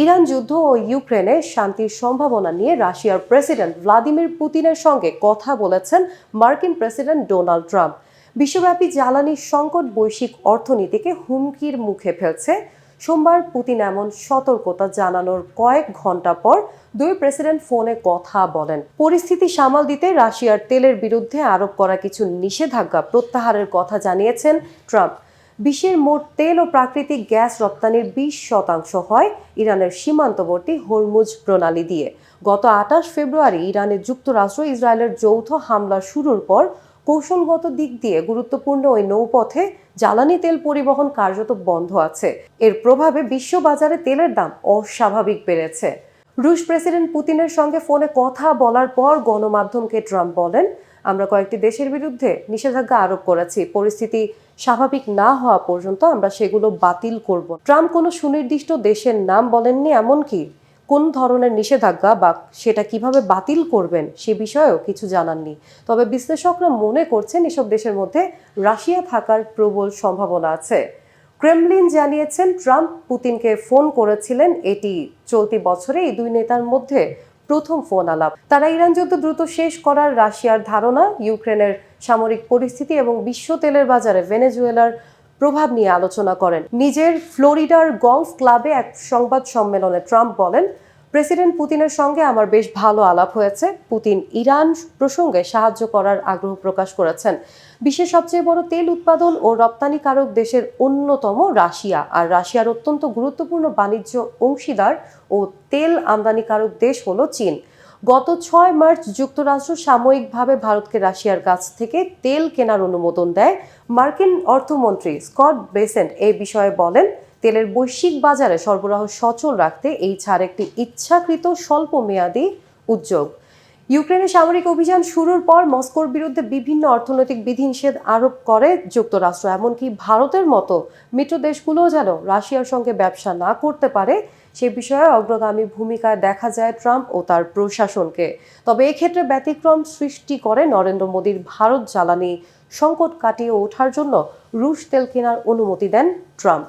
Iran যুদ্ধ ও ইউক্রেনে শান্তির সম্ভাবনা নিয়ে রাশিয়ার প্রেসিডেন্ট ভ্লাদিমির পুতিনের সঙ্গে কথা বলেছেন মার্কিন প্রেসিডেন্ট ডোনাল্ড ট্রাম্প। বিশ্বব্যাপী জ্বালানি সংকট বৈশ্বিক অর্থনীতিকে হুমকির মুখে ফেলছে। সোমবার পুতিন এমন সতর্কতা জানানোর কয়েক ঘন্টা পর দুই প্রেসিডেন্ট ফোনে কথা বলেন। পরিস্থিতি সামাল দিতে রাশিয়ার তেলের বিরুদ্ধে আরোপ করা কিছু নিষেধাজ্ঞা প্রত্যাহারের কথা জানিয়েছেন ট্রাম্প। বিশ্বের মোট তেল ও প্রাকৃতিক গ্যাস রপ্তানির 20% হয় ইরানের সীমান্তবর্তী হরমুজ প্রণালী দিয়ে। গত 28 ফেব্রুয়ারি ইরানে যুক্তরাষ্ট্র ইসরায়েলের যৌথ হামলা শুরুর পর কৌশলগত দিক দিয়ে গুরুত্বপূর্ণ ওই নৌপথে জ্বালানি তেল পরিবহন কার্যত বন্ধ আছে। এর প্রভাবে বিশ্ববাজারে তেলের দাম অস্বাভাবিক বেড়েছে। রুশ প্রেসিডেন্ট পুতিনের সঙ্গে ফোনে কথা বলার পর গণমাধ্যমকে ট্রাম্প বলেন, আমরা কয়েকটি দেশের বিরুদ্ধে নিষেধাজ্ঞা আরোপ করেছি। পরিস্থিতি স্বাভাবিক না হওয়া পর্যন্ত আমরা সেগুলো বাতিল করব। ট্রাম্প কোনো সুনির্দিষ্ট দেশের নাম বলেননি, এমনকি কোন ধরনের নিষেধাজ্ঞা বা সেটা কিভাবে বাতিল করবেন সে বিষয়েও কিছু জানাননি। তবে বিশ্লেষকরা মনে করছেন এসব দেশের মধ্যে রাশিয়া থাকার প্রবল সম্ভাবনা আছে। ক্রেমলিন জানিয়েছেন ট্রাম্প পুতিনকে ফোন করেছিলেন। এটি চলতি বছরে এই দুই নেতার মধ্যে প্রথম ফোন আলাপ। তারা ইরান যুদ্ধ দ্রুত শেষ করার, রাশিয়ার ধারণা, ইউক্রেনের সামরিক পরিস্থিতি এবং বিশ্ব তেলের বাজারে ভেনেজুয়েলার প্রভাব নিয়ে আলোচনা করেন। নিজের ফ্লোরিডার গলফ ক্লাবে এক সংবাদ সম্মেলনে ট্রাম্প বলেন, প্রেসিডেন্ট পুতিনের সঙ্গে আমার বেশ ভালো আলাপ হয়েছে। পুতিন ইরান প্রসঙ্গে সাহায্য করার আগ্রহ প্রকাশ করেছেন। বিশ্বের সবচেয়ে বড় তেল উৎপাদন ও রপ্তানিকারক দেশের অন্যতম রাশিয়া, আর রাশিয়ার অত্যন্ত গুরুত্বপূর্ণ বাণিজ্য অংশীদার ও তেল আমদানিকারক দেশ হলো চীন। গত 6 মার্চ যুক্তরাষ্ট্র সাময়িকভাবে ভারতকে রাশিয়ার কাছ থেকে তেল কেনার অনুমোদন দেয়। মার্কিন অর্থমন্ত্রী স্কট বেসেন্ট এই বিষয়ে বলেন, তেলের বৈশ্বিক বাজারে সরবরাহ সচল রাখতে এই ছাড় একটি ইচ্ছাকৃত স্বল্পমেয়াদী উদ্যোগ। ইউক্রেনে সামরিক অভিযান শুরুর পর মস্কোর বিরুদ্ধে বিভিন্ন অর্থনৈতিক বিধিনিষেধ আরোপ করে যুক্তরাষ্ট্র। এমনকি ভারতের মতো মিত্র দেশগুলোও যেন রাশিয়ার সঙ্গে ব্যবসা না করতে পারে সে বিষয়ে অগ্রগামী ভূমিকায় দেখা যায় ট্রাম্প ও তার প্রশাসনকে। তবে এক্ষেত্রে ব্যতিক্রম সৃষ্টি করে নরেন্দ্র মোদীর ভারত জ্বালানি সংকট কাটিয়ে ওঠার জন্য রুশ তেল কেনার অনুমতি দেন ট্রাম্প।